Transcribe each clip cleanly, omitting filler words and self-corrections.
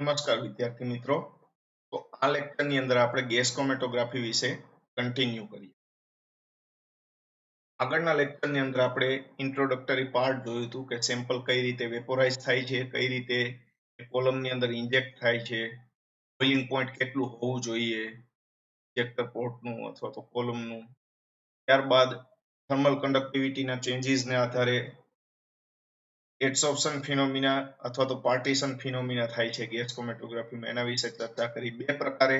નમસ્કાર વિદ્યાર્થી મિત્રો. તો આ લેક્ચરની અંદર આપણે ગેસ ક્રોમેટોગ્રાફી વિશે કન્ટિન્યુ કરીએ. આગળના લેક્ચરની અંદર આપણે ઇન્ટ્રોડક્ટરી પાર્ટ જોયું હતું કે સેમ્પલ કઈ રીતે વેપોરાઇઝ થાય છે, કઈ રીતે કોલમની અંદર ઇન્જેક્ટ થાય છે, બોઇલિંગ પોઈન્ટ કેટલું હોવું જોઈએ ઇન્જેક્ટર પોર્ટનું અથવા તો કોલમનું. ત્યારબાદ થર્મલ કન્ડક્ટિવિટીના ચેન્જીસને આધારે એડસોર્પ્શન ફિનોમિના અથવા તો પાર્ટીશન ફિનોમિના થાય છે ગેસ ક્રોમેટોગ્રાફીમાં. એના વિશે ચર્ચા કરી. બે પ્રકારે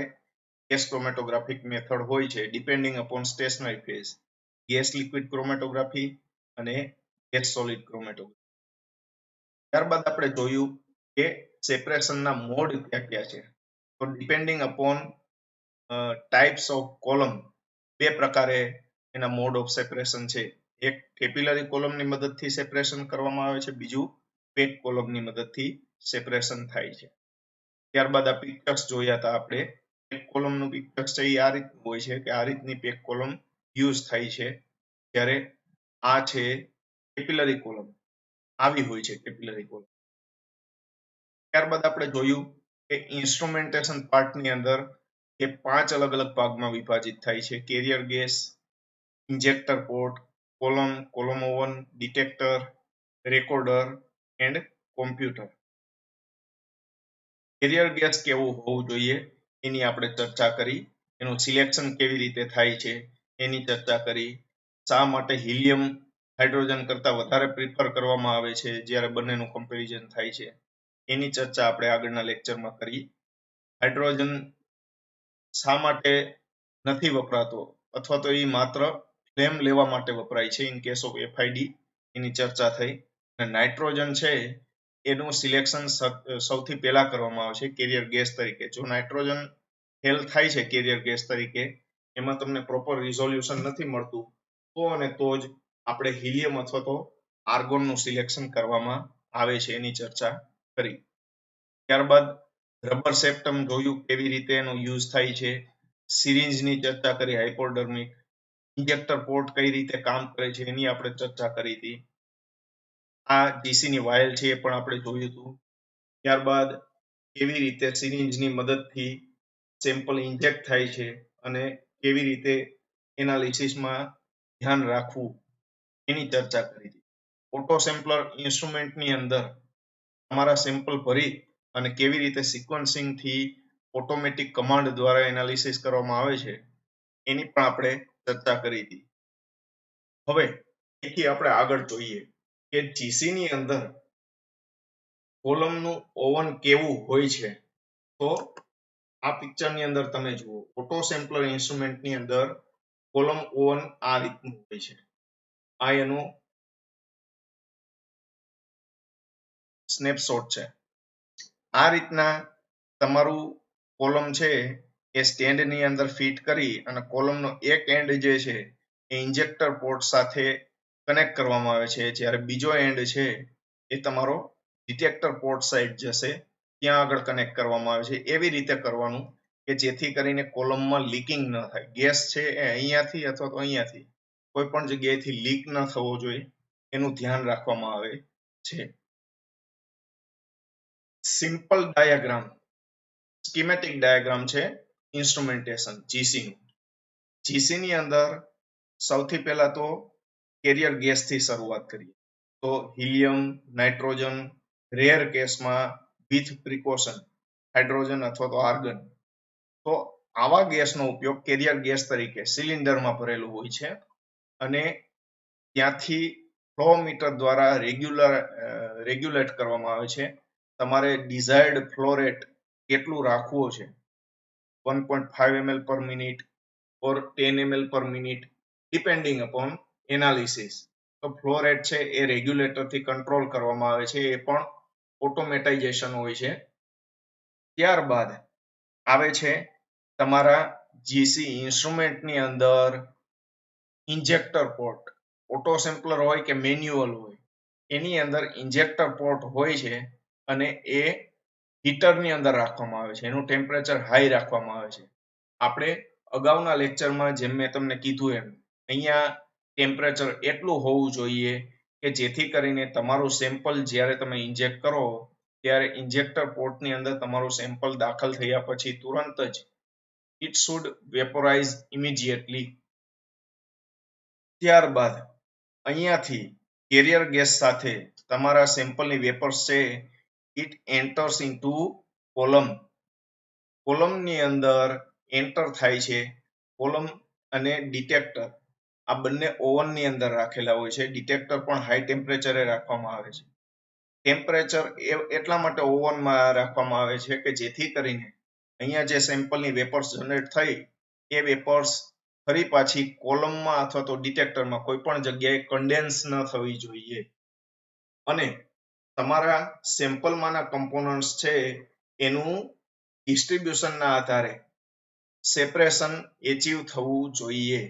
ગેસ ક્રોમેટોગ્રાફિક મેથડ હોય છે depending upon stationary phase. Gas liquid chromatography અને ગેસ સોલિડ ક્રોમેટોગ્રાફી. ત્યારબાદ આપણે જોયું કે સેપરેશનના મોડ કયા કયા છે. તો depending upon types of column બે પ્રકારે એના મોડ ઓફ સેપરેશન છે. એક કેપિલરી કોલમની મદદથી સેપરેશન કરવામાં આવે છે, બીજું પેક કોલમની મદદથી સેપરેશન થાય છે. ત્યારબાદ આ પિક્ચર્સ જોયા હતા આપણે. પેક કોલમનું પિક્ચર્સ છે એ આ રીતનું હોય છે કે આ રીતની પેક કોલમ યુઝ થાય છે, જ્યારે આ છે કેપિલરી કોલમ, આવી હોય છે કેપિલરી કોલમ. ત્યારબાદ આપણે જોયું કે ઇન્સ્ટ્રુમેન્ટેશન પાર્ટની અંદર એ 5 અલગ અલગ ભાગમાં વિભાજિત થાય છે: carrier gas, injector port, column, column oven, detector, recorder and computer. Carrier gas કેવું હોવું જોઈએ એની આપણે ચર્ચા કરી. એનું સિલેક્શન કેવી રીતે થાય છે એની ચર્ચા કરી. શા માટે હિલિયમ હાઇડ્રોજન કરતા વધારે પ્રિફર કરવામાં આવે છે જ્યારે બંનેનું કમ્પેરિઝન થાય છે એની ચર્ચા આપણે આગળના લેક્ચરમાં કરી. હાઇડ્રોજન શા માટે નથી વપરાતો અથવા તો એ માત્ર ફ્લેમ લેવા માટે વપરાય છે ઇન કેસ ઓફ એફઆઈડી, એની ચર્ચા થઈ. અને નાઇટ્રોજન છે એનું સિલેક્શન સૌથી પહેલા કરવામાં આવે છે કેરિયર ગેસ તરીકે. જો નાઇટ્રોજન ફેલ થાય છે કેરિયર ગેસ તરીકે, એમાં તમને પ્રોપર રિઝોલ્યુશન નથી મળતું, તો અને તો જ આપણે હિલિયમ અથવા તો આર્ગોનનું સિલેક્શન કરવામાં આવે છે, એની ચર્ચા કરી. ત્યારબાદ રબર સેપ્ટમ જોયું કેવી રીતે એનો યુઝ થાય છે. સિરિંજની ચર્ચા કરી, હાઇપોડર્મિક. ઇન્જેક્ટર પોર્ટ કઈ રીતે કામ કરે છે એની આપણે ચર્ચા કરી હતી. આ જીસીની વાયલ છે એ પણ આપણે જોયું હતું. ત્યારબાદ કેવી રીતે સિરિંજની મદદથી સેમ્પલ ઇન્જેક્ટ થાય છે અને કેવી રીતે એનાલિસિસમાં ધ્યાન રાખવું એની ચર્ચા કરી હતી. ઓટો સેમ્પલર ઇન્સ્ટ્રુમેન્ટની અંદર તમારા સેમ્પલ ભરી અને કેવી રીતે સિક્વન્સિંગ થી ઓટોમેટિક કમાન્ડ દ્વારા એનાલિસિસ કરવામાં આવે છે એની પણ આપણે ચર્ચા કરી હતી. હવે એથી આપણે આગળ જોઈએ કે જીસી ની અંદર કોલમનું ઓવન કેવું હોય છે. તો આ પિક્ચરની અંદર તમે જુઓ, ઓટો સેમ્પલર ઇન્સ્ટ્રુમેન્ટની અંદર કોલમ ઓવન આ રીતનું હોય છે. આ એનું સ્નેપશોટ છે. આ રીતના તમારું કોલમ છે એ સ્ટેન્ડની અંદર ફિટ કરી અને કોલમનો એક એન્ડ જે છે એ ઇન્જેક્ટર પોર્ટ સાથે કનેક્ટ કરવામાં આવે છે, જ્યારે બીજો એન્ડ છે એ તમારો ડિટેક્ટર પોર્ટ સાઈડ જશે, ત્યાં આગળ કનેક્ટ કરવામાં આવે છે. એવી રીતે કરવાનું કે જેથી કરીને કોલમમાં લીકિંગ ન થાય. ગેસ છે એ અહીંયાથી અથવા તો અહીંયાથી કોઈ પણ જગ્યાએથી લીક ન થવો જોઈએ, એનું ધ્યાન રાખવામાં આવે છે. સિમ્પલ ડાયાગ્રામ, સ્કીમેટિક ડાયાગ્રામ છે ઇન્સ્ટ્રુમેન્ટેશન જીસી નું. જીસી ની અંદર સૌથી પહેલા તો કેરિયર ગેસ થી શરૂઆત કરીએ તો હિલિયમ, નાઇટ્રોજન, રેર કેસમાં વિથ પ્રિકોશન હાઇડ્રોજન અથવા તો આર્ગન. તો આવા ગેસનો ઉપયોગ કેરિયર ગેસ તરીકે સિલિન્ડરમાં ભરેલું હોય છે અને ત્યાંથી ફ્લો મીટર દ્વારા રેગ્યુલેટ કરવામાં આવે છે. તમારે ડિઝાયર્ડ ફ્લો રેટ કેટલું રાખવો છે, 1.5 ml પર મિનિટ ઓર 10 ml પર મિનિટ, ડિપેન્ડિંગ અપોન એનાલિસિસ. તો ફ્લો રેટ છે એ રેગ્યુલેટરથી કંટ્રોલ કરવામાં આવે છે, એ પણ ઓટોમેટાઇઝેશન હોય છે. ત્યારબાદ આવે છે તમારા જીસી ઇન્સ્ટ્રુમેન્ટની અંદર ઇન્જેક્ટર પોર્ટ. ઓટો સેમ્પલર હોય કે મેન્યુઅલ હોય, એની અંદર ઇન્જેક્ટર પોર્ટ હોય છે અને એ હીટરની અંદર રાખવામાં આવે છે, એનું ટેમ્પરેચર હાઈ રાખવામાં આવે છે. આપણે અગાઉના લેક્ચરમાં જેમ મેં તમને કીધું એમ અહીંયા ટેમ્પરેચર એટલું હોવું જોઈએ કે જેથી કરીને તમારું સેમ્પલ જ્યારે તમે ઇન્જેક્ટ કરો ત્યારે ઇન્જેક્ટર પોર્ટની અંદર તમારું સેમ્પલ દાખલ થયા પછી તુરંત જ ઇટ શુડ વેપોરાઇઝ ઇમિડિયેટલી. ત્યારબાદ અહીંયાથી કેરિયર ગેસ સાથે તમારા સેમ્પલની વેપર્સ છે ઇટ એન્ટર્સ ઇનટુ કોલમ. કોલમની અંદર એન્ટર થાય છે. કોલમ અને ડિટેક્ટર આ બંને ઓવનની અંદર રાખેલા હોય છે. ડિટેક્ટર પણ હાઈ ટેમ્પરેચરે રાખવામાં આવે છે. ટેમ્પરેચર એટલા માટે ઓવનમાં રાખવામાં આવે છે કે જેથી કરીને અહીંયા જે સેમ્પલની વેપર્સ જનરેટ થઈ એ વેપર્સ ફરી પાછી કોલમમાં અથવા તો ડિટેક્ટરમાં કોઈ પણ જગ્યાએ કન્ડેન્સ ન થવી જોઈએ અને તમારા સેમ્પલમાંના કમ્પોનન્ટ્સ છે એનું ડિસ્ટ્રીબ્યુશનના આધારે સેપરેશન એચીવ થવું જોઈએ.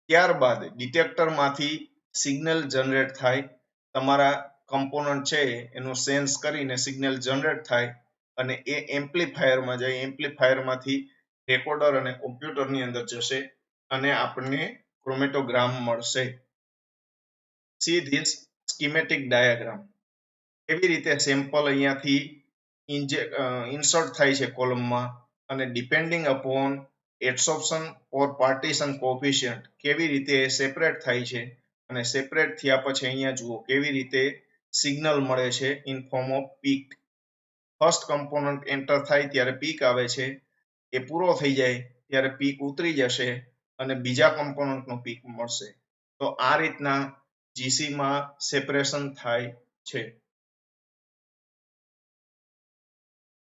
ત્યારબાદ ડિટેક્ટરમાંથી સિગ્નલ જનરેટ થાય. તમારા કમ્પોનન્ટ છે એનું સેન્સ કરીને સિગ્નલ જનરેટ થાય અને એ એમ્પ્લીફાયરમાં જાય. એમ્પ્લીફાયરમાંથી રેકોર્ડર અને કોમ્પ્યુટરની અંદર જશે અને આપણને ક્રોમેટોગ્રામ મળશે. See this schematic diagram. કેવી રીતે સેમ્પલ અહીંયાથી ઇન્સર્ટ થાય છે કોલમમાં અને ડિપેન્ડિંગ અપોન એડસોર્પ્શન ઓર પાર્ટીશન કોએફિશિયન્ટ કેવી રીતે સેપરેટ થાય છે અને સેપરેટ થયા પછી અહીંયા જુઓ કેવી રીતે સિગ્નલ મળે છે in form off peak. First component enter થાય ત્યારે પીક આવે છે. એ પૂરો થઈ જાય ત્યારે પીક ઉતરી જશે અને બીજા કમ્પોનન્ટનો પીક મળશે. તો આ રીતના જીસીમાં સેપરેશન થાય છે.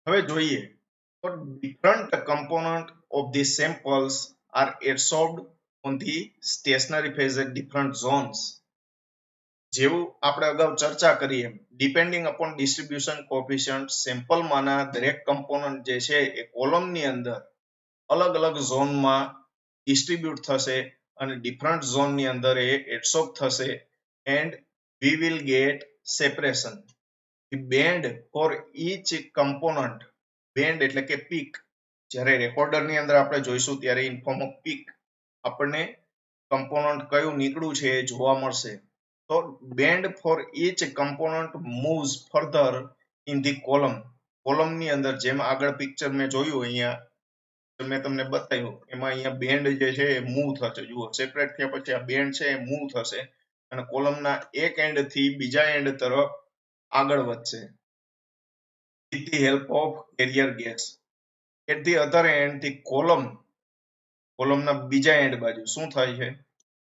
હવે જોઈએ તો different component of the samples are adsorbed on the stationary phase at different zones. જેવું આપણે અગાઉ ચર્ચા કરી એમ ડિપેન્ડિંગ અપોન ડિસ્ટ્રીબ્યુશન કોએફિશિયન્ટ સેમ્પલમાંના દરેક કમ્પોનન્ટ જે છે એ કોલમની અંદર અલગ અલગ ઝોનમાં ડિસ્ટ્રીબ્યુટ થશે અને ડિફરન્ટ ઝોનની અંદર એ એડસોર્બ થશે and we will gate separation. The band for each component, band એટલે કે પીક, જ્યારે રેકોર્ડરની અંદર આપણે જોઈશું ત્યારે ઇન ફોર્મ ઓફ પીક આપણને કમ્પોનન્ટ કયું નીકળ્યું છે એ જોવા મળશે. તો band for each component moves further in the column. કોલમની અંદર જેમ આગળ પિક્ચર મેં જોયું અહીંયા મેં તમને બતાવ્યું એમાં અહીંયા બેન્ડ જે છે એ મૂવ થશે. જુઓ સેપરેટ થયા પછી આ બેન્ડ છે એ મૂવ થશે અને કોલમના એક એન્ડ થી બીજા એન્ડ તરફ આગળ વધશે. With the help of carrier gas. At the other end, the કોલમના બીજા એન્ડ બાજુ શું થાય છે?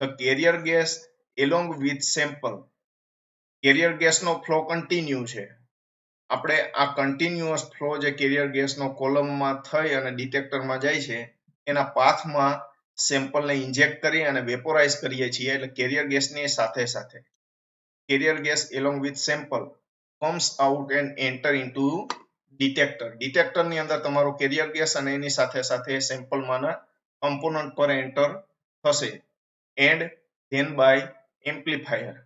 The carrier gas along with sample. Carrier ગેસનો ફ્લો કન્ટિન્યુ છે. આપણે આ કન્ટિન્યુઅસ ફ્લો જે કેરિયર ગેસનો કોલમમાં થઈ અને ડિટેક્ટરમાં જાય છે એના પાથમાં સેમ્પલને ઇન્જેક્ટ કરી અને વેપોરાઇઝ કરીએ છીએ એટલે કેરિયર ગેસની સાથે સાથે carrier gas along with sample comes out and enter into detector. ડિટેક્ટરની અંદર તમારો કેરિયર ગેસ અને એની સાથે સાથે સેમ્પલમાંના કમ્પોનન્ટ પર એન્ટર થશે એન્ડ ધેન બાય એમ્પ્લીફાયર.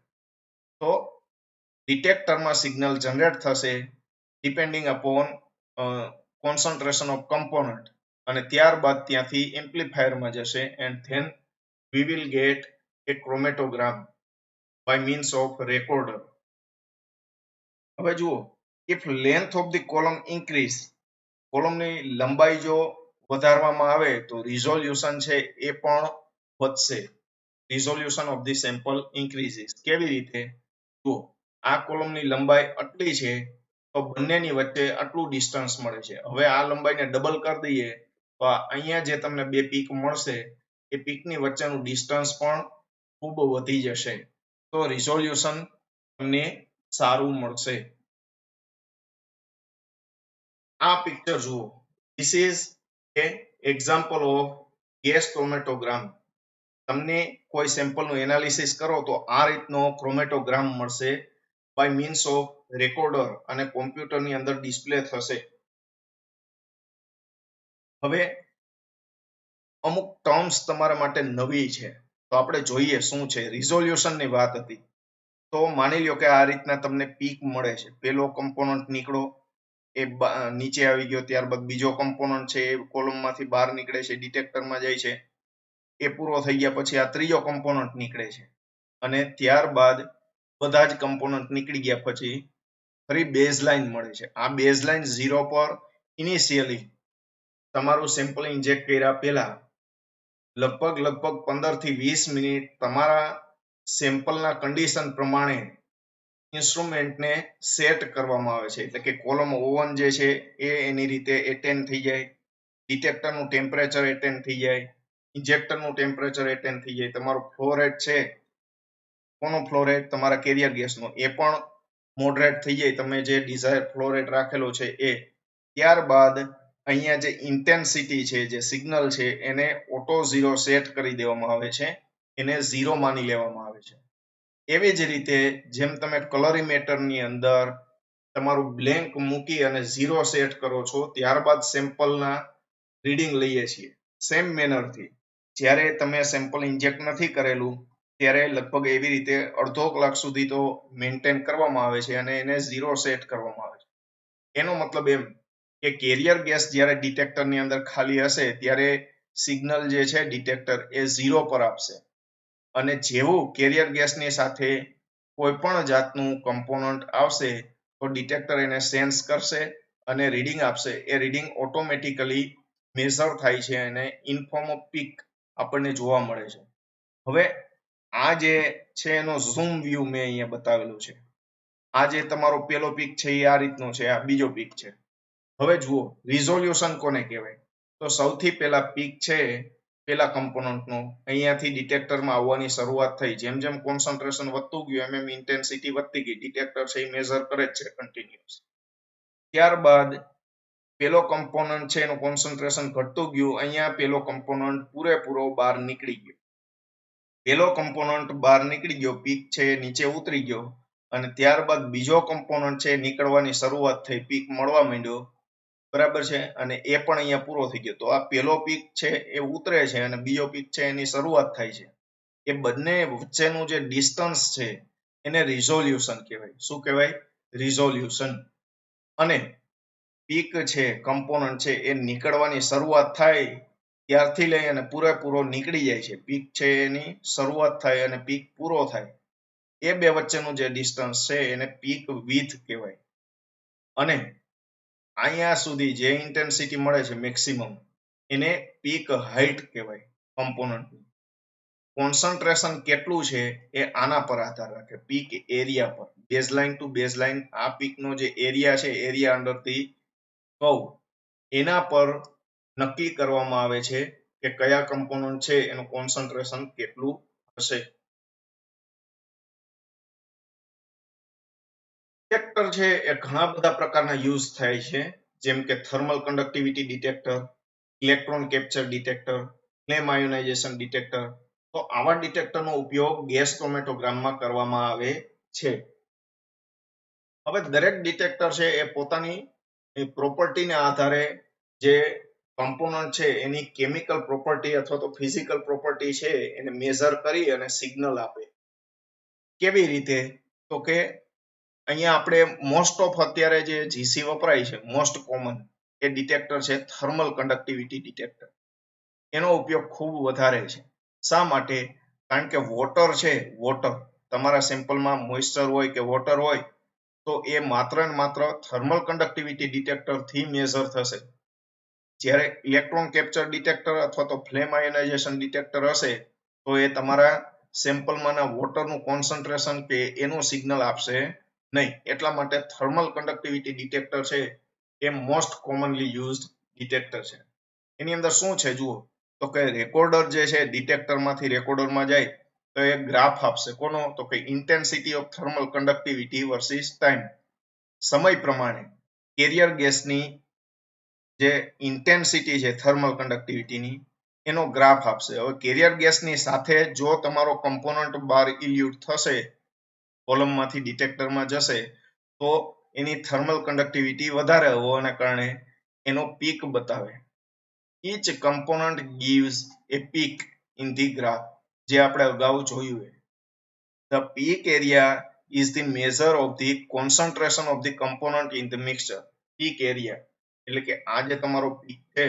તો ડિટેક્ટરમાં સિગ્નલ જનરેટ થશે depending upon concentration of component અને ત્યારબાદ ત્યાંથી એમ્પ્લીફાયરમાં જશે and then we will get a chromatogram by means of recorder. હવે જુઓ if length of the column increase, કોલમની લંબાઈ જો વધારવામાં આવે તો રિઝોલ્યુશન છે એ પણ વધશે. Resolution of the sample increases. કેવી રીતે? જુઓ આ કોલમની લંબાઈ આટલી છે તો બંનેની વચ્ચે આટલું ડિસ્ટન્સ મળે છે. હવે આ લંબાઈને ડબલ કરી દઈએ તો અહીંયા જે તમને બે પીક મળશે એ પીકની વચ્ચેનું ડિસ્ટન્સ પણ ખૂબ વધી જશે. તો રિઝોલ્યુશન તમને સારું મળશે. આ પિક્ચર જુઓ. This is a example of gas chromatogram. તમને કોઈ સેમ્પલનું એનાલિસિસ કરો તો આ રીતનો ક્રોમેટોગ્રામ મળશે બાય મીન્સ ઓફ રેકોર્ડર અને કોમ્પ્યુટરની અંદર ડિસ્પ્લે થશે. હવે અમુક ટર્મ્સ તમારા માટે નવી છે તો આપણે જોઈએ શું છે. રિઝોલ્યુશનની વાત હતી તો માની લો કે આ રીતના તમને પીક મળે છે. પેલો કમ્પોનન્ટ નીકળો એ નીચે આવી ગયો, ત્યારબાદ બીજો કમ્પોનન્ટ છે એ કોલમમાંથી બહાર નીકળે છે, ડિટેક્ટરમાં જાય છે. એ પૂરો થઈ ગયા પછી આ ત્રીજો કમ્પોનન્ટ નીકળે છે અને ત્યારબાદ બધા જ કમ્પોનન્ટ નીકળી ગયા પછી ફરી બેઝલાઇન મળે છે. આ બેઝલાઇન 0 પર ઇનિશિયલી તમારું સેમ્પલ ઇન્જેક્ટ કર્યા પહેલા લગભગ 15 થી 20 મિનિટ તમારા સેમ્પલના કન્ડિશન પ્રમાણે ઇન્સ્ટ્રુમેન્ટને સેટ કરવામાં આવે છે. એટલે કે કોલમ ઓવન જે છે એ એની રીતે એટેન થઈ જાય, ડિટેક્ટરનું ટેમ્પરેચર એટેન થઈ જાય, ઇન્જેક્ટરનું ટેમ્પરેચર એટેન થઈ જાય, તમારું ફ્લો રેટ છે કોનો ફ્લો રેટ તમારા કેરિયર ગેસનો એ પણ મોડરેટ થઈ જાય, તમે જે ડિઝાયર ફ્લો રેટ રાખેલો છે એ. ત્યારબાદ અહીંયા જે ઇન્ટેન્સિટી છે, જે સિગ્નલ છે એને ઓટો 0 સેટ કરી દેવામાં આવે છે, એને 0 માની લેવામાં આવે છે. એવી જ રીતે જેમ તમે કલરીમેટરની અંદર તમારું બ્લેન્ક મૂકી અને 0 સેટ કરો છો, ત્યારબાદ સેમ્પલના રીડિંગ લઈએ છીએ. સેમ મેનરથી જ્યારે તમે સેમ્પલ ઇન્જેક્ટ નથી કરેલું ત્યારે લગભગ એવી રીતે અડધો કલાક સુધી તો મેન્ટેન કરવામાં આવે છે અને એને 0 સેટ કરવામાં આવે છે. એનો મતલબ એમ કે કેરિયર ગેસ જ્યારે ડિટેક્ટરની અંદર ખાલી હશે ત્યારે સિગ્નલ જે છે ડિટેક્ટર એ 0 પર આપશે, અને જેવું કેરિયર ગેસની સાથે કોઈ પણ જાતનું કમ્પોનન્ટ આવશે તો ડિટેક્ટર એને સેન્સ કરશે અને રીડિંગ આપશે. એ રીડિંગ ઓટોમેટિકલી મેઝર થાય છે અને ઇન ફોર્મ ઓફ પીક આપણને જોવા મળે છે. હવે આ જે છે એનો ઝૂમ વ્યૂ મેં અહીંયા બતાવેલું છે. આ જે તમારો પેલો પીક છે એ આ રીતનો છે, આ બીજો પીક છે. હવે જુઓ રિઝોલ્યુશન કોને કહેવાય? તો સૌથી પહેલા પીક છે પેલા કમ્પોનન્ટનો અહીંયાથી ડિટેક્ટરમાં આવવાની શરૂઆત થઈ. જેમ જેમ કોન્સન્ટ્રેશન વધતું ગયું એમ એમ ઇન્ટેન્સિટી વધતી ગઈ. ડિટેક્ટર છે એ મેઝર કરે જ છે કન્ટિન્યુઅસ. ત્યારબાદ પેલો કમ્પોનન્ટ છે એનું કોન્સન્ટ્રેશન ઘટતું ગયું, અહીંયા પેલો કમ્પોનન્ટ પૂરેપૂરો બહાર નીકળી ગયો. પેલો કમ્પોનન્ટ બહાર નીકળી ગયો, પીક છે એ નીચે ઉતરી ગયો, અને ત્યારબાદ બીજો કમ્પોનન્ટ છે નીકળવાની શરૂઆત થઈ, પીક મળવા માંડ્યો, બરાબર છે, અને એ પણ અહીંયા પૂરો થઈ ગયો. તો આ પેલો પીક છે એ ઉતરે છે અને બીજો પીક છે એની શરૂઆત થાય છે. એ બંને વચ્ચેનું જે ડિસ્ટન્સ છે એને રિઝોલ્યુશન કહેવાય. શું કહેવાય? રિઝોલ્યુશન. અને પીક છે કમ્પોનન્ટ છે એ નીકળવાની શરૂઆત થાય ત્યારથી લઈ અને પૂરેપૂરો નીકળી જાય છે. પીક છે એની શરૂઆત થાય અને પીક પૂરો થાય, એ બે વચ્ચેનું જે ડિસ્ટન્સ છે એને પીક વિડ્થ કહેવાય. અને અહીંયા સુધી જે ઇન્ટેન્સિટી મળે છે મેક્સિમમ એને પીક હાઇટ કહેવાય કમ્પોનન્ટની. કોન્સન્ટ્રેશન કેટલું છે એ આના પર આધાર રાખે, પીક એરિયા પર. બેઝલાઇન ટુ બેઝલાઇન આ પીકનો જે એરિયા છે, એરિયા અંડર ધી કર્વ, એના પર નક્કી કરવામાં આવે છે કે કયા કમ્પોનન્ટ છે એનું કોન્સન્ટ્રેશન કેટલું હશે. ડિટેક્ટર છે એ ઘણા બધા પ્રકારના યુઝ થાય છે, જેમ કે thermal conductivity detector, electron capture detector, flame ionisation detector. તો આવા ડિટેક્ટરનો ઉપયોગ ગેસ ક્રોમેટોગ્રામમાં કરવામાં આવે છે. હવે દરેક ડિટેક્ટર છે એ પોતાની પ્રોપર્ટીને આધારે જે કમ્પોનન્ટ છે એની કેમિકલ પ્રોપર્ટી અથવા તો ફિઝિકલ પ્રોપર્ટી છે એને મેઝર કરી અને સિગ્નલ આપે. કેવી રીતે? તો કે અહીંયા આપણે મોસ્ટ ઓફ અત્યારે જે જીસી વપરાય છે, મોસ્ટ કોમન એ ડિટેક્ટર છે થર્મલ કન્ડક્ટિવિટી ડિટેક્ટર. એનો ઉપયોગ ખૂબ વધારે છે. શા માટે? કારણ કે વોટર છે, વોટર તમારા સેમ્પલમાં મોઇસ્ચર હોય કે વોટર હોય તો એ માત્ર ને માત્ર થર્મલ કન્ડક્ટિવિટી ડિટેક્ટર થી મેઝર થશે. જ્યારે ઇલેક્ટ્રોન કેપ્ચર ડિટેક્ટર અથવા તો ફ્લેમ આયોનાઇઝેશન ડિટેક્ટર હશે તો એ તમારા સેમ્પલમાંના વોટરનું કોન્સન્ટ્રેશન કે એનું સિગ્નલ આપશે નહીં. એટલા માટે થર્મલ કન્ડક્ટિવિટી ડિટેક્ટર છે એ મોસ્ટ કોમનલી યુઝડ ડિટેક્ટર છે. એની અંદર શું છે જુઓ, તો કે રેકોર્ડર જે છે ડિટેક્ટરમાંથી રેકોર્ડરમાં જાય તો એ ગ્રાફ આપશે. કોનો? તો કે intensity of thermal conductivity versus time. સમય પ્રમાણે કેરિયર ગેસની જે ઇન્ટેન્સિટી છે થર્મલ કન્ડક્ટિવિટીની એનો ગ્રાફ આપશે. હવે કેરિયર ગેસની સાથે જો તમારો કમ્પોનન્ટ બહાર ઇલ્યુટ થશે, કોલમમાંથી ડિટેક્ટરમાં જશે, તો એની થર્મલ કન્ડક્ટિવિટી વધારે હોવાના કારણે એનો પીક બતાવે. each component gives a peak in the graph, જે આપણે અગાઉ જોયું. The peak area is the measure of the concentration of the component in the mixture. peak area એટલે કે આ જે તમારો પીક છે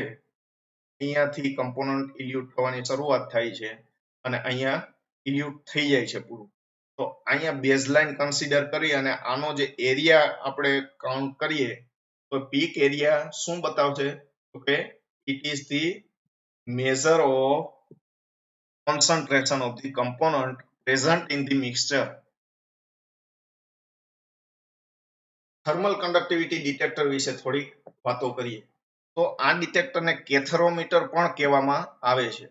અહીંયાથી કમ્પોનન્ટ ઇલ્યુટ થવાની શરૂઆત થાય છે અને અહીંયા ઇલ્યુટ થઈ જાય છે પૂરું. તો અહીંયા બેઝલાઇન કન્સિડર કરી અને આનો જે એરિયા આપણે કાઉન્ટ કરીએ તો પીક એરિયા શું બતાવશે તો કે it is the measure of concentration of the component present in the mixture. Thermal conductivity detector વિશે થોડી વાતો કરીએ તો આ ડિટેક્ટરને કેથરોમીટર પણ કહેવામાં આવે છે.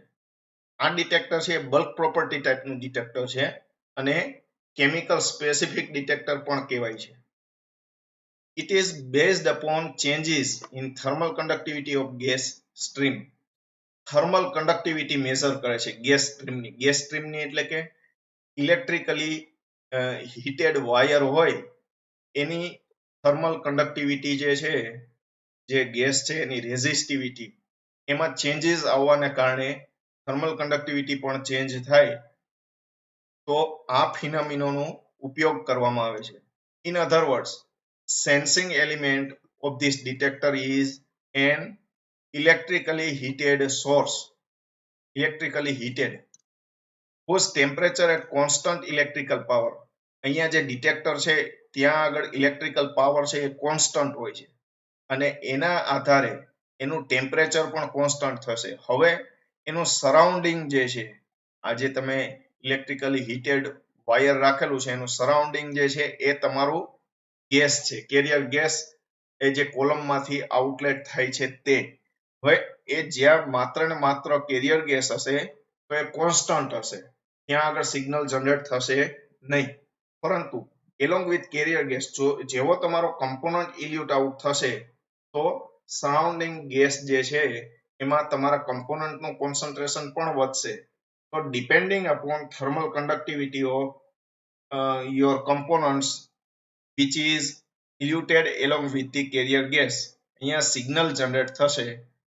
આ ડિટેક્ટર છે બલ્ક પ્રોપર્ટી ટાઈપનું ડિટેક્ટર છે અને કેમિકલ સ્પેસિફિક ડિટેક્ટર પણ કહેવાય છે. It is based upon changes in thermal conductivity of gas stream. Thermal conductivity measure કરે છે ગેસ સ્ટ્રીમની એટલે કે ઇલેક્ટ્રિકલી હીટેડ વાયર હોય એની થર્મલ કન્ડક્ટિવિટી જે છે જે ગેસ છે એની રેઝિસ્ટિવિટી એમાં ચેન્જીસ આવવાને કારણે થર્મલ કન્ડક્ટિવિટી પણ ચેન્જ થાય તો આ ફિનોમિનોનો ઉપયોગ કરવામાં આવે છે. In other words sensing element of this detector is an electrically heated source whose temperature at constant electrical power. અહીંયા જે ડિટેક્ટર છે ત્યાં આગળ ઇલેક્ટ્રિકલ પાવર છે એ કોન્સ્ટન્ટ હોય છે અને એના આધારે એનું ટેમ્પરેચર પણ કોન્સ્ટન્ટ થશે. હવે એનું સરાઉન્ડિંગ જે છે આજે તમે ઇલેક્ટ્રિકલી હીટેડ વાયર રાખેલું છે એનું સરાઉન્ડિંગ જે છે એ તમારું ગેસ છે કેરિયર ગેસ એ જે કોલમમાંથી આઉટલેટ થાય છે તે. હવે એ જ્યાં માત્ર ને માત્ર કેરિયર ગેસ હશે તો એ કોન્સ્ટન્ટ હશે ત્યાં આગળ સિગ્નલ જનરેટ થશે નહીં. પરંતુ એલોંગ વિથ કેરિયર ગેસ જેવો તમારો કમ્પોનન્ટ ઇલ્યુટ આઉટ થશે તો સરાઉન્ડિંગ ગેસ જે છે એમાં તમારા કમ્પોનન્ટનું કોન્સન્ટ્રેશન પણ વધશે. તો depending upon thermal conductivity of your components which is eluted along with the carrier gas અહીંયા સિગ્નલ જનરેટ થશે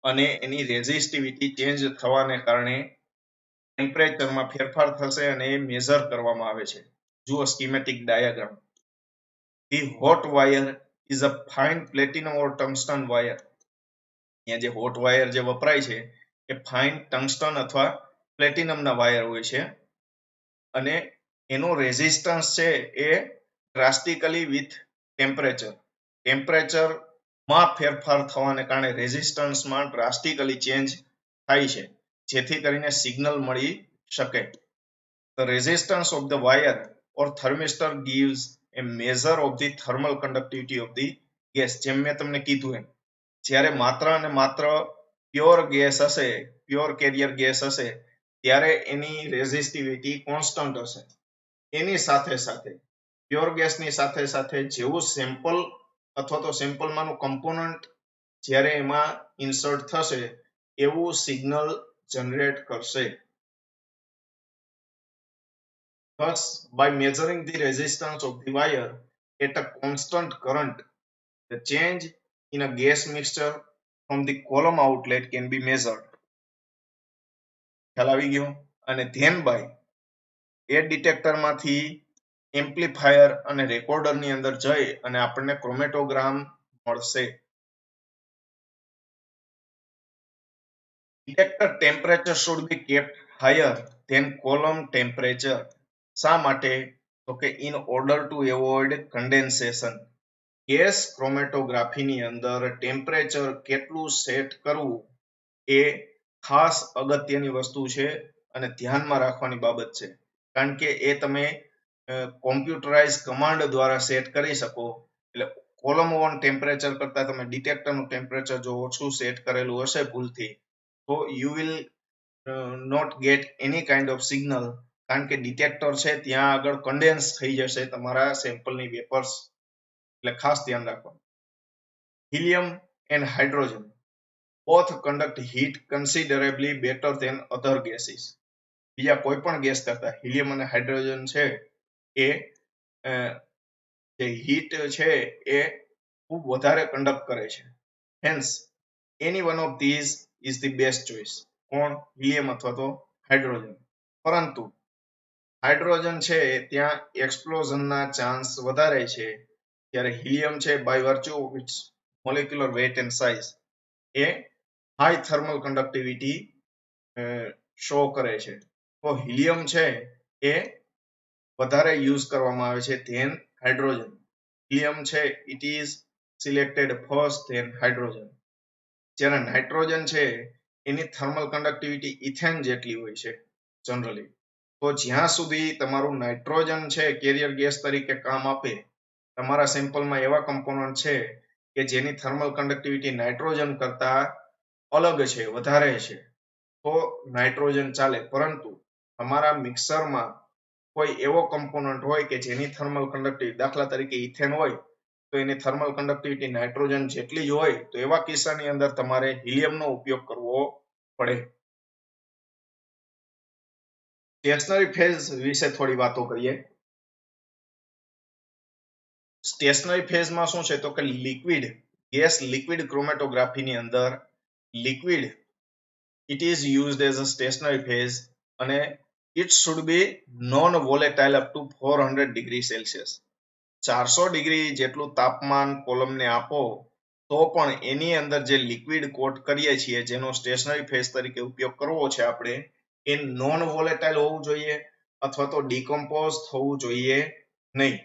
અને એની રેઝિસ્ટિવિટી ચેન્જ થવાને કારણે ટેમ્પરેચરમાં ફેરફાર થશે અને એ મેઝર કરવામાં આવે છે. જુઓ schematic diagram. The hot wire is a fine platinum or tungsten wire. અહીંયા જે હોટ વાયર જે વપરાય છે એ ફાઇન ટંગસ્ટન અથવા પ્લેટિનમના વાયર હોય છે અને એનો રેઝિસ્ટન્સ છે એ ડ્રાસ્ટિકલી વિથ ટેમ્પરેચરમાં ફેરફાર થવાને કારણે રેઝિસ્ટન્સમાં ડ્રાસ્ટિકલી ચેન્જ થાય છે જેથી કરીને સિગ્નલ મળી શકે. The resistance of the wire or thermistor gives a measure of the thermal conductivity of the gas. જેમ મેં તમને કીધું એમ જ્યારે માત્ર અને માત્ર પ્યોર ગેસ હશે પ્યોર કેરિયર ગેસ હશે ત્યારે એની રેઝિસ્ટિવિટી કોન્સ્ટન્ટ હશે. એની સાથે સાથે પ્યોર ગેસની સાથે સાથે જેવું સેમ્પલ અથવા તો સેમ્પલમાંનું કમ્પોનન્ટ જ્યારે એમાં ઇન્સર્ટ થશે એવું સિગ્નલ જનરેટ કરશે. Thus, by measuring the resistance of the wire at a constant current, the change in a gas mixture from the column outlet can be measured. ખ્યાલ આવી ગયો. અને then by એ ડિટેક્ટરમાંથી એમ્પ્લીફાયર અને રેકોર્ડરની અંદર જઈ અને આપણને ક્રોમેટોગ્રામ મળશે. Detector temperature should be kept higher than column temperature. શા માટે તો કે in order to avoid condensation. Gas ક્રોમેટોગ્રાફીની અંદર ટેમ્પરેચર કેટલું સેટ કરવું એ ખાસ અગત્યની વસ્તુ છે અને ધ્યાનમાં રાખવાની બાબત છે કારણ કે એ તમે કોમ્પ્યુટરાઇઝ કમાન્ડ દ્વારા સેટ કરી શકો. એટલે કોલમ ઓન ટેમ્પરેચર કરતા તમે ડિટેક્ટરનું ટેમ્પરેચર જો ઓછું સેટ કરેલું હશે ભૂલથી તો you will not get any kind of signal કારણ કે ડિટેક્ટર છે ત્યાં આગળ કન્ડેન્સ થઈ જશે તમારા સેમ્પલની વેપર્સ. એટલે ખાસ ધ્યાન રાખવાનું. Helium and hydrogen both conduct heat considerably better than other gases. બીજા કોઈ પણ ગેસ કરતા હિલિયમ અને હાઇડ્રોજન છે એ જે હીટ છે એ ખૂબ વધારે કન્ડક્ટ કરે છે. Hence, any one of these is the best choice. કોણ? હિલિયમ અથવા તો હાઇડ્રોજન. પરંતુ હાઇડ્રોજન છે ત્યાં એક્સપ્લોઝનના ચાન્સ વધારે છે જ્યારે હિલિયમ છે by virtue of its molecular weight and size એ હાઈ થર્મલ કન્ડક્ટિવિટી શો કરે છે. તો હિલિયમ છે એ વધારે યુઝ કરવામાં આવે છે ધેન હાઇડ્રોજન. હિલિયમ છે it is selected first then hydrogen. જ્યારે નાઇટ્રોજન છે એની થર્મલ કન્ડક્ટિવિટી ઇથેન જેટલી હોય છે જનરલી. તો જ્યાં સુધી તમારું નાઇટ્રોજન છે કેરિયર ગેસ તરીકે કામ આપે, તમારા સેમ્પલમાં એવા કમ્પોનન્ટ છે કે જેની થર્મલ કન્ડક્ટિવિટી નાઇટ્રોજન કરતા અલગ છે, વધારે છે, તો નાઇટ્રોજન ચાલે. પરંતુ તમારા મિક્સરમાં કોઈ એવો કમ્પોનન્ટ હોય કે જેની થર્મલ કન્ડક્ટિવિટી, દાખલા તરીકે ઇથેન હોય તો એની થર્મલ કન્ડક્ટિવિટી નાઇટ્રોજન જેટલી જ હોય, તો એવા કિસ્સાની અંદર તમારે હિલિયમનો ઉપયોગ કરવો પડે. સ્ટેશનરી ફેઝ વિશે થોડી વાતો કરીએ. સ્ટેશનરી ફેઝમાં શું છે તો કે લિક્વિડ ગેસ લિક્વિડ ક્રોમેટોગ્રાફીની અંદર liquid it is used as a stationary phase અને it should be non volatile up to 400 degree celsius. 400 degree જેટલું તાપમાન કોલમને આપો તો પણ એની અંદર જે લિક્વિડ કોટ કરીએ છીએ, જેનો સ્ટેશનરી ફેઝ તરીકે ઉપયોગ કરવો છે આપણે, એ નોન વોલેટાઇલ હોવું જોઈએ અથવા તો ડીકમ્પોઝ થવું જોઈએ નહીં.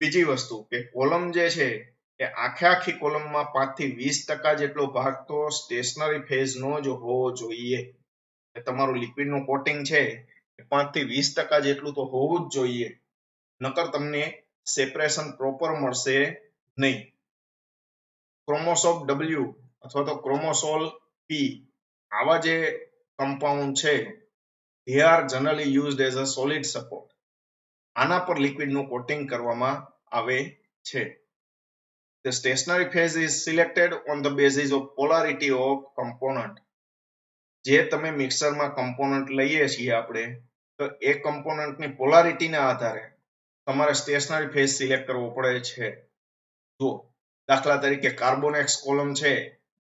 બીજી વસ્તુ કે કોલમ જે છે એ આખી કોલમમાં 5 થી 20% જેટલો ભાગ તો સ્ટેશનરી ફેઝનો જ હોવો જોઈએ. તમારું લિક્વિડનું કોટિંગ છે એ 5 થી 20% જેટલું તો હોવું જ જોઈએ, નકર તમને સેપરેશન પ્રોપર મળશે નહીં. ક્રોમોસોમ W અથવા તો ક્રોમોસોલ P આવા જે કમ્પાઉન્ડ છે they are generally used as a solid support. આના પર લિક્વિડનું કોટિંગ કરવામાં આવે છે. The stationary phase is selected on the basis of polarity of component. જે તમે મિક્સરમાં કમ્પોનન્ટ લઈએ છીએ આપણે, તો એ કમ્પોનન્ટની પોલારિટીના આધારે તમારે સ્ટેશનરી ફેઝ સિલેક્ટ કરવો પડે છે. જો દાખલા તરીકે કાર્બોનેક્સ કોલમ છે,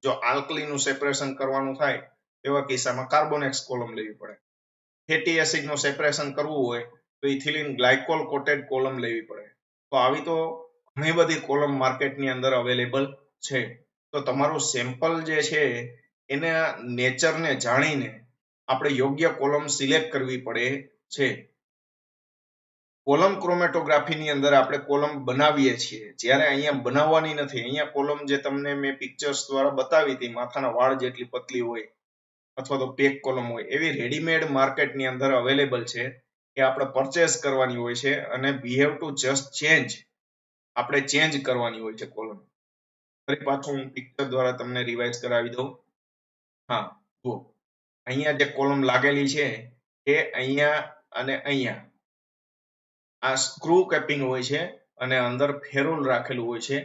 જો આલ્કલીનું સેપરેશન કરવાનું થાય એવા કિસ્સામાં કાર્બોનેક્સ કોલમ લેવી પડે. ફેટી એસિડનું સેપરેશન કરવું હોય તો ઇથિલિન ગ્લાયકોલ કોટેડ કોલમ લેવી પડે. તો આવી તો ઘણી બધી કોલમ માર્કેટની અંદર અવેલેબલ છે. તો તમારું સેમ્પલ જે છે એના નેચરને જાણીને આપણે યોગ્ય કોલમ સિલેક્ટ કરવી પડે છે. કોલમ ક્રોમેટોગ્રાફીની અંદર આપણે કોલમ બનાવીએ છીએ, જ્યારે અહીંયા બનાવવાની નથી. અહીંયા કોલમ જે તમને મેં પિક્ચર્સ દ્વારા બતાવી હતી, માથાના વાળ જેટલી પતલી હોય અથવા તો પેક કોલમ હોય, એવી રેડીમેડ માર્કેટની અંદર અવેલેબલ છે કે આપણે પરચેસ કરવાની હોય છે અને we have to just change, આપણે ચેન્જ કરવાની હોય છે કોલમ. ફરી પાછું હું પિક્ચર દ્વારા તમને રિવાઇઝ કરાવી દઉં. હા, જુઓ અહીંયા જે કોલમ લાગેલી છે એ અહીંયા અને અહીંયા આ સ્ક્રૂ કેપિંગ હોય છે અને અંદર ફેરુલ રાખેલું હોય છે.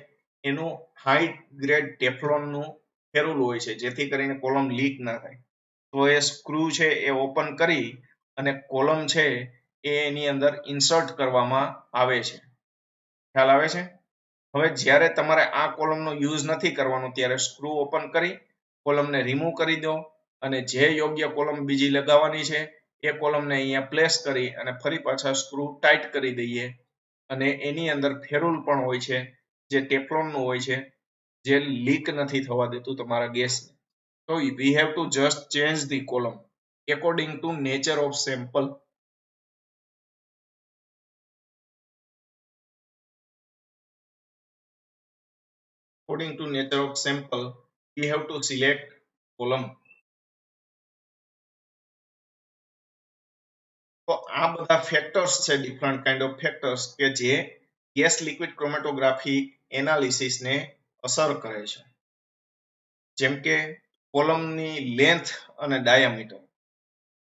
એનું હાઈ ગ્રેડ ટેફલોનનું ફેરુલ હોય છે, જેથી કરીને કોલમ લીક ના થાય. તો એ સ્ક્રૂ છે એ ઓપન કરી અને કોલમ છે એ એની અંદર ઇન્સર્ટ કરવામાં આવે છે. ખ્યાલ આવે છે? હવે જ્યારે તમારે આ કોલમનો યુઝ નથી કરવાનો ત્યારે સ્ક્રૂ ઓપન કરી કોલમને રિમૂવ કરી દો અને જે યોગ્ય કોલમ બીજી લગાવવાની છે એ કોલમને અહીંયા પ્લેસ કરી અને ફરી પાછા સ્ક્રૂ ટાઈટ કરી દઈએ. અને એની અંદર ફેરુલ પણ હોય છે જે ટેફલોનનું હોય છે, જે લીક નથી થવા દેતું તમારા ગેસને. So we have to just change the column according to nature of sample. According to nature of sample, we have to select column. તો આ બધા ફેક્ટર્સ છે, ડિફરન્ટ કાઇન્ડ ઓફ ફેક્ટર્સ કે જે ગેસ લિક્વિડ ક્રોમેટોગ્રાફી એનાલિસિસને અસર કરે છે. જેમ કે કોલમની લેન્થ અને ડાયામીટર,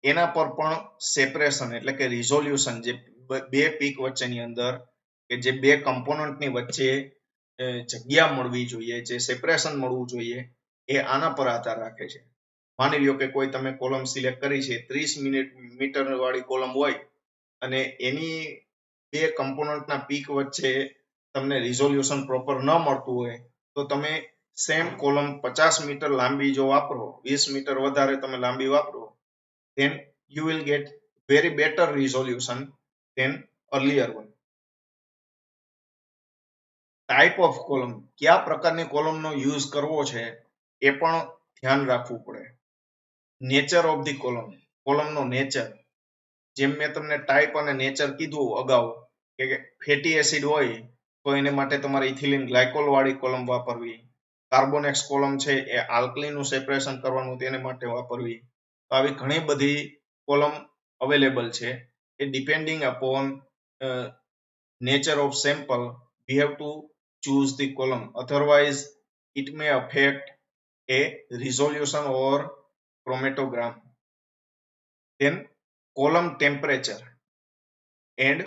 એના પર પણ સેપરેશન એટલે કે રિઝોલ્યુશન, જે બે પીક વચ્ચેની અંદર કે જે બે કમ્પોનન્ટની વચ્ચે જગ્યા મળવી જોઈએ, જે સેપરેશન મળવું જોઈએ, એ આના પર આધાર રાખે છે. માની લ્યો કે કોઈ તમે કોલમ સિલેક્ટ કરી છે, 30 મીટર વાળી કોલમ હોય અને એની બે કમ્પોનન્ટના પીક વચ્ચે તમને રિઝોલ્યુશન પ્રોપર ન મળતું હોય, તો તમે સેમ કોલમ 50 મીટર લાંબી જો વાપરો, 20 મીટર વધારે તમે લાંબી વાપરો, then you will get very better resolution than earlier one. Type of column, કયા પ્રકારની કોલમનો યુઝ કરવો છે એ પણ ધ્યાન રાખવું પડે. નેચર ઓફ ધી કોલમ, કોલમનો નેચર, જેમ મેં તમને ટાઈપ અને નેચર કીધું અગાઉ કે ફેટી એસિડ હોય તો એને માટે તમારે ઇથિલિન ગ્લાયકોલ વાળી કોલમ વાપરવી, કાર્બોનેક્સ કોલમ છે એ આલ્કલીનું સેપરેશન કરવાનું તેને માટે વાપરવી. તો આવી ઘણી બધી કોલમ અવેલેબલ છે. એ depending upon nature of sample we have to choose the column, otherwise it may affect a resolution or chromatogram. Then column temperature and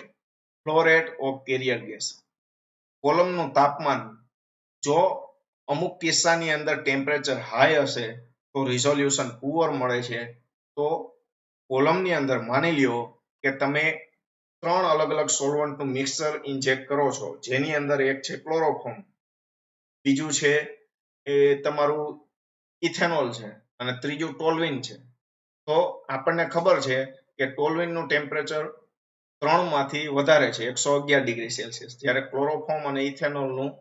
flow rate of carrier gas. કોલમનું તાપમાન જો અમુક કિસ્સાની અંદર ટેમ્પરેચર હાઈ હશે તો resolution poor મળે છે. તો કોલમની અંદર માની લ્યો કે તમે 3 અલગ અલગ સોલ્વન્ટનું મિક્સર ઇન્જેક્ટ કરો છો, જેની અંદર એક છે ક્લોરોફોર્મ, બીજું છે એ તમારું ઇથેનોલ છે અને ત્રીજું ટોલ્વિન છે. તો આપણને ખબર છે કે ટોલ્વિનનું ટેમ્પરેચર 3 માંથી વધારે છે 111 ડિગ્રી સેલ્સિયસ, જ્યારે ક્લોરોફોર્મ અને ઇથેનોલનું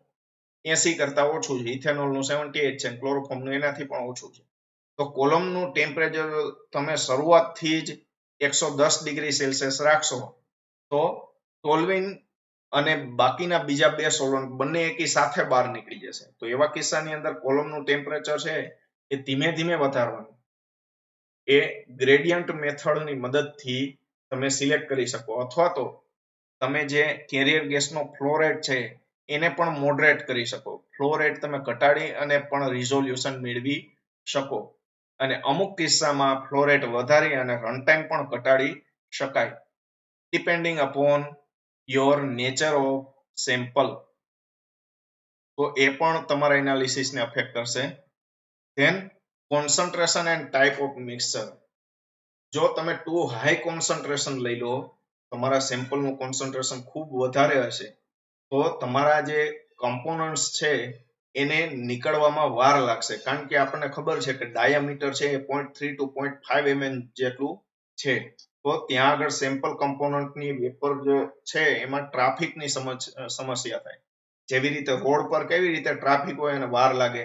80 કરતા ઓછું છે. ઇથેનોલનું 78 છે, ક્લોરોફોર્મનું એનાથી પણ ઓછું છે. તો કોલમનું ટેમ્પરેચર તમે શરૂઆતથી જ 110 ડિગ્રી સેલ્સિયસ રાખશો તો ટોલ્વિન અને બાકીના બીજા બે સોલવન્ટ બંને એકી સાથે બહાર નીકળી જશે. તો એવા કિસ્સાની અંદર કોલમનું ટેમ્પરેચર છે એ ધીમે ધીમે વધારવાનું. એ ગ્રેડિયન્ટ મેથડની મદદથી તમે સિલેક્ટ કરી શકો, અથવા તો તમે જે કેરિયર ગેસનો ફ્લો રેટ છે એને પણ મોડરેટ કરી શકો. ફ્લો રેટ તમે ઘટાડી અને પણ રિઝોલ્યુશન મેળવી શકો. અને અમુક કિસ્સામાં ફ્લો રેટ વધારી અને રન ટાઈમ પણ ઘટાડી શકાય, depending upon your nature of sample. તો એ પણ તમારા એનાલિસિસને અફેક્ટ કરશે. Then concentration and type of mixer. જો તમે ટુ હાઈ કોન્સન્ટ્રેશન લઈ લો, તમારા સેમ્પલનું કોન્સન્ટ્રેશન ખૂબ વધારે હશે, તો તમારા જે કમ્પોનન્ટ્સ છે એને નીકળવામાં વાર લાગશે. કારણ કે આપણને ખબર છે કે ડાયામીટર છે એ 0.3 to 0.5 mm જેટલું છે. તો ત્યાં આગળ સેમ્પલ કમ્પોનન્ટની વેપર જે છે એમાં ટ્રાફિકની સમસ્યા થાય. જેવી રીતે રોડ પર કેવી રીતે ટ્રાફિક હોય અને વાર લાગે,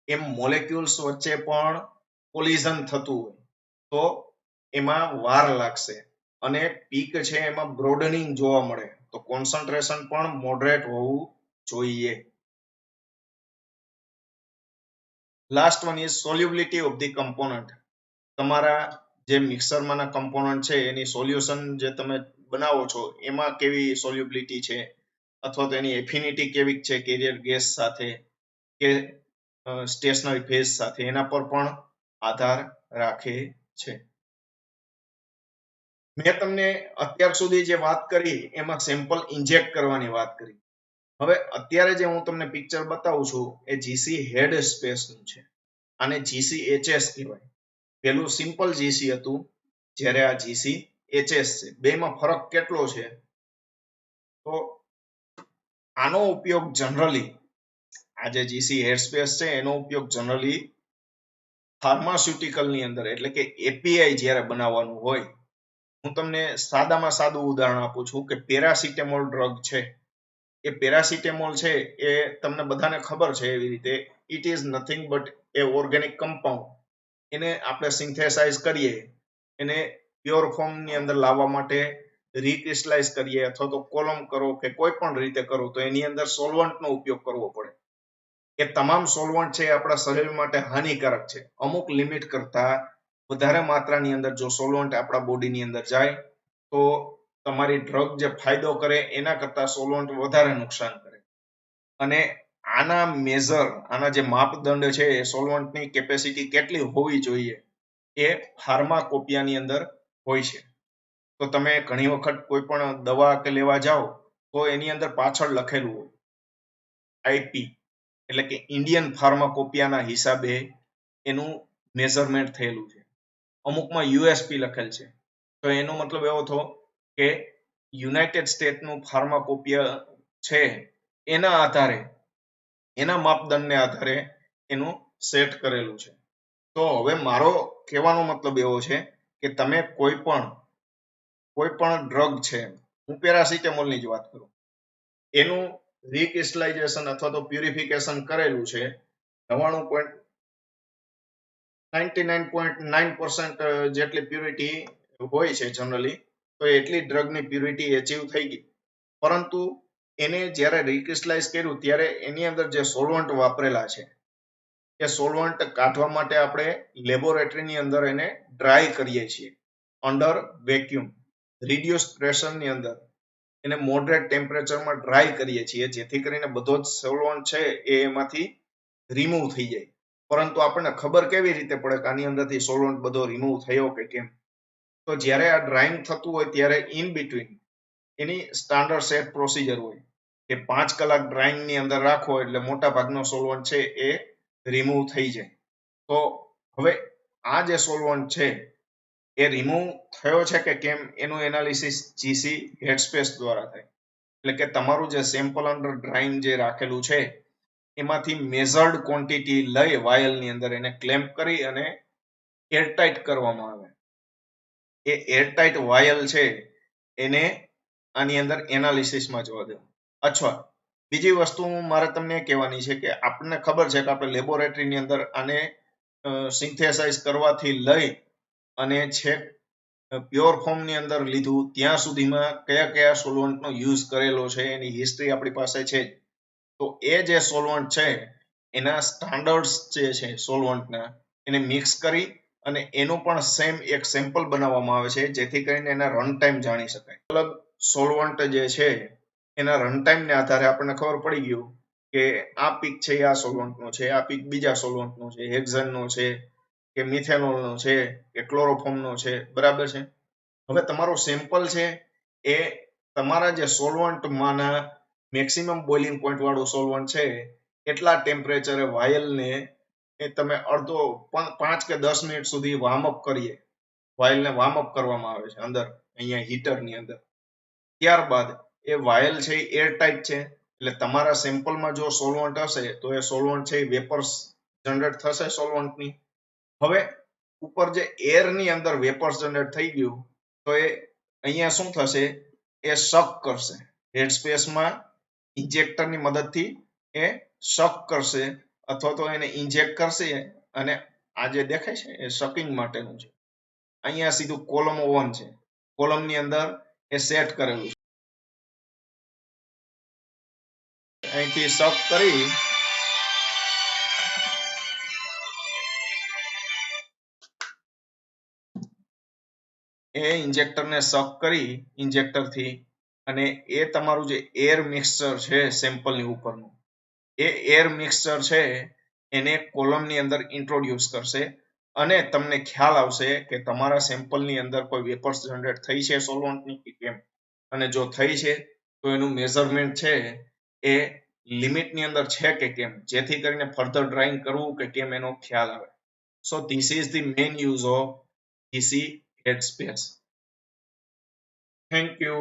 એમ મોલેક્યુલ્સ વચ્ચે પણ કોલિઝન થતું હોય તો એમાં વાર લાગશે અને પીક છે એમાં બ્રોડનિંગ જોવા મળે. તો કોન્સન્ટ્રેશન પણ મોડરેટ હોવું જોઈએ. Last one is solubility of the component. તમારા જે મિક્સરમાંના કમ્પોનન્ટ છે એની સોલ્યુશન જે તમે બનાવો છો એમાં કેવી સોલ્યુબિલિટી છે, અથવા તો એની એફિનિટી કેવી છે કેરિયર ગેસ સાથે કે સ્ટેશનરી ફેઝ સાથે, એના પર પણ આધાર રાખે છે. મેં તમને અત્યાર સુધી જે વાત કરી એમાં સેમ્પલ ઇન્જેક્ટ કરવાની વાત કરી. હવે અત્યારે જે હું તમને પિક્ચર બતાવું છું એ જીસી હેડ સ્પેસનું છે. આને જીસી એચએસ કહેવાય. પેલું સિમ્પલ જીસી હતું, જ્યારે આ જીસી એચએસ છે. બેમાં ફરક કેટલો છે? તો આનો ઉપયોગ જનરલી, આ જે જીસી હેડ સ્પેસ છે એનો ઉપયોગ જનરલી ફાર્માસ્યુટિકલની અંદર, એટલે કે એપીઆઈ જ્યારે બનાવવાનું હોય. હું તમને સાદામાં સાદું ઉદાહરણ આપું છું કે પેરાસિટેમોલ ડ્રગ છે. એ પેરાસિટેમોલ છે એ તમને બધાને ખબર છે એવી રીતે it is nothing but A organic compound. એને આપણે સિન્થેસાઇઝ કરીએ, એને પ્યોર ફોર્મની અંદર લાવવા માટે રીક્રિસ્ટલાઇઝ કરીએ અથવા તો કોલમ કરો કે કોઈ પણ રીતે કરો તો એની અંદર સોલ્વન્ટનો ઉપયોગ કરવો પડે. એ તમામ સોલ્વન્ટ છે આપણા શરીર માટે હાનિકારક છે. અમુક લિમિટ કરતા વધારે માત્રાની અંદર જો સોલ્વન્ટ આપણા બોડીની અંદર જાય તો તમારી ડ્રગ જે ફાયદો કરે એના કરતા સોલ્વન્ટ વધારે નુકસાન કરે. અને આના મેઝર, આના જે માપદંડ છે એ સોલ્વન્ટની કેપેસિટી કેટલી હોવી જોઈએ એ ફાર્માકોપિયાની અંદર હોય છે. તો તમે ઘણી વખત કોઈ પણ દવા કે લેવા જાઓ તો એની અંદર પાછળ લખેલું હોય આઈપી, એટલે કે ઇન્ડિયન ફાર્માકોપિયાના હિસાબે એનું મેઝરમેન્ટ થયેલું છે. અમુકમાં યુએસપી લખેલ છે. તો એનો મતલબ એવો થયો કે યુનાઇટેડ સ્ટેટનું ફાર્માકોપિયા છે એના આધારે, એના માપદંડને આધારે એનું સેટ કરેલું છે. તો હવે મારો કહેવાનો મતલબ એવો છે કે તમે કોઈ પણ ડ્રગ છે, હું પેરાસિટેમોલની જ વાત કરું, એનું રીક્રિસ્ટલાઇઝેશન અથવા તો પ્યુરિફિકેશન કરેલું છે 99.9% જેટલી પ્યુરિટી હોય છે જનરલી. તો એટલી ડ્રગની પ્યુરિટી એચીવ થઈ ગઈ, પરંતુ એને જ્યારે રિક્રિસ્ટલાઇઝ કર્યું ત્યારે એની અંદર જે સોલ્વન્ટ વાપરેલા છે એ સોલ્વન્ટ કાઢવા માટે આપણે લેબોરેટરીની અંદર એને ડ્રાય કરીએ છીએ અંડર વેક્યુમ રિડ્યુસ પ્રેશરની અંદર એને મોડરેટ ટેમ્પરેચરમાં ડ્રાય કરીએ છીએ, જેથી કરીને બધો જ સોલ્વન્ટ છે એ એમાંથી રિમૂવ થઈ જાય. પરંતુ આપણને ખબર કેવી રીતે પડે કે આની અંદરથી સોલ્વન્ટ બધો રિમૂવ થયો કે કેમ? તો જ્યારે આ ડ્રાઇંગ થતું હોય ત્યારે in between any standard set procedure હોય કે 5 કલાક ડ્રાઇંગની અંદર રાખો એટલે મોટા ભાગનો સોલ્વન્ટ છે એ રિમૂવ થઈ જાય. તો હવે આ જે સોલ્વન્ટ છે એ રિમૂવ થયો છે કે કેમ એનું એનાલિસિસ જીસી હેડસ્પેસ દ્વારા થાય. એટલે કે તમારું જે સેમ્પલ અંડર ડ્રાઇંગ જે રાખેલું છે એમાંથી મેઝર્ડ ક્વોન્ટિટી લઈ વાયલની અંદર એને ક્લેમ્પ કરી અને એરટાઇટ કરવામાં આવે. એ એરટાઇટ વાયલ છે એને આની અંદર એનાલિસિસમાં જવા દો. અથવા બીજી વસ્તુ મારે તમને કહેવાની છે કે આપણને ખબર છે કે આપણે લેબોરેટરીની અંદર આને સિન્થેસાઇઝ કરવાથી લઈ અને છેક પ્યોર ફોર્મની અંદર લીધું ત્યાં સુધીમાં કયા કયા સોલ્વન્ટનો યુઝ કરેલો છે એની હિસ્ટ્રી આપણી પાસે છે. તો એ જે સોલ્વન્ટ છે એના સ્ટાન્ડર્ડ્સ જે છે સોલ્વન્ટના એને મિક્સ કરી અને એનું પણ સેમ એક સેમ્પલ બનાવવામાં આવે છે, જેથી કરીને એના રન ટાઈમ જાણી શકાય. અલગ સોલ્વન્ટ જે છે એના રન ટાઈમને આધારે આપણને ખબર પડી ગયું કે આ પીક છે એ આ સોલ્વન્ટનો છે, આ પીક બીજા સોલ્વન્ટનો છે, હેક્ઝનનો છે કે મિથેનોલનો છે કે ક્લોરોફોર્મનો છે, બરાબર છે. હવે તમારો સેમ્પલ છે એ તમારા જે સોલ્વન્ટમાંના મેક્સિમમ બોઇલિંગ પોઈન્ટ વાળું સોલ્વન્ટ છે એટલા ટેમ્પરેચરે વાયલને એ તમે અડધો 5 કે 10 મિનિટ સુધી વાર્મઅપ કરીએ, વાયલને વાર્મઅપ કરવામાં આવે છે અંદર અહીંયા હીટરની અંદર. ત્યારબાદ એ વાયલ છે એ એરટાઇટ છે, એટલે તમારા સેમ્પલમાં જો સોલ્વન્ટ હશે તો એ સોલ્વન્ટ છે એ વેપર્સ જનરેટ થશે સોલ્વન્ટની. હવે ઉપર જે એરની અંદર વેપર્સ જનરેટ થઈ ગયું તો એ અહીંયા શું થશે, એ શક કરશે હેડ સ્પેસમાં ઇન્જેક્ટરની મદદથી એ શક કરશે અથવા તો એને ઇન્જેક્ટ કરશે અને આ જે દેખાય છે એ શકિંગ માટેનું છે. અહીંયા સીધું કોલમ ઓવન છે, કોલમની અંદર એ સેટ કરેલું છે. અહીંથી શક કરી એ ઇન્જેક્ટરને શક કરી ઇન્જેક્ટરથી અને એ તમારું જે એર મિક્સચર છે સેમ્પલની ઉપરનું એ એર મિક્સચર છે એને કોલમની અંદર ઇન્ટ્રોડ્યુસ કરશે અને તમને ખ્યાલ આવશે કે તમારા સેમ્પલની અંદર કોઈ વેપર્સ જનરેટ થઈ છે સોલ્વન્ટની કે કેમ. અને જો થઈ છે તો એનું મેઝરમેન્ટ છે એ લિમિટની અંદર છે કે કેમ, જેથી કરીને ફર્ધર ડ્રાઇંગ કરવું કે કેમ એનો ખ્યાલ આવે. So this is the main use of GC head space. Thank you.